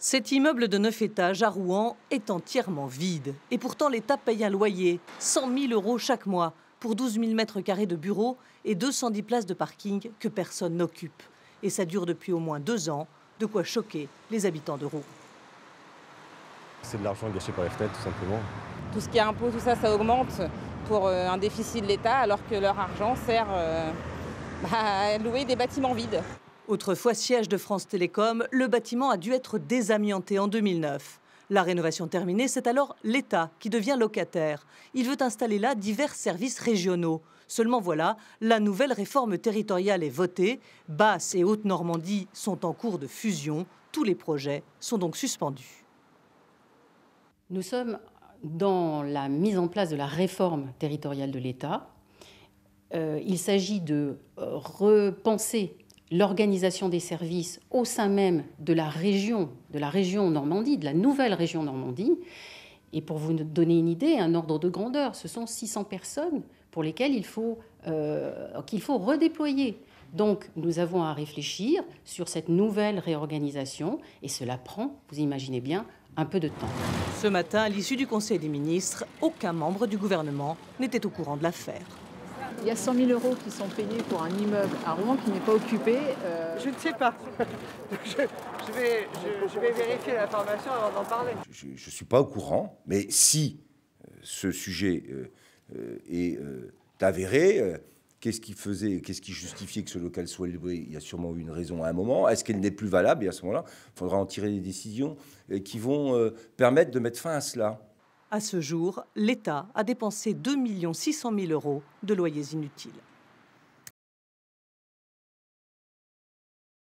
Cet immeuble de 9 étages à Rouen est entièrement vide. Et pourtant, l'État paye un loyer, 100 000 € chaque mois, pour 12 000 mètres carrés de bureaux et 210 places de parking que personne n'occupe. Et ça dure depuis au moins 2 ans, de quoi choquer les habitants de Rouen. C'est de l'argent gâché par les fenêtres, tout simplement. Tout ce qui est impôt, tout ça, ça augmente pour un déficit de l'État, alors que leur argent sert à louer des bâtiments vides. Autrefois siège de France Télécom, le bâtiment a dû être désamianté en 2009. La rénovation terminée, c'est alors l'État qui devient locataire. Il veut installer là divers services régionaux. Seulement voilà, la nouvelle réforme territoriale est votée. Basse et Haute-Normandie sont en cours de fusion. Tous les projets sont donc suspendus. Nous sommes dans la mise en place de la réforme territoriale de l'État. Il s'agit de repenser l'organisation des services au sein même de la région Normandie, de la nouvelle région Normandie. Et pour vous donner une idée, un ordre de grandeur, ce sont 600 personnes pour lesquelles qu'il faut redéployer. Donc nous avons à réfléchir sur cette nouvelle réorganisation et cela prend, vous imaginez bien, un peu de temps. Ce matin, à l'issue du Conseil des ministres, aucun membre du gouvernement n'était au courant de l'affaire. Il y a 100 000 € qui sont payés pour un immeuble à Rouen qui n'est pas occupé. Je ne sais pas. je vais vérifier l'information avant d'en parler. Je ne suis pas au courant, mais si ce sujet est avéré, qu'est-ce qui justifiait que ce local soit loué? Il y a sûrement eu une raison à un moment. Est-ce qu'elle n'est plus valable? Et à ce moment-là, il faudra en tirer des décisions qui vont permettre de mettre fin à cela. À ce jour, l'État a dépensé 2 600 000 € de loyers inutiles.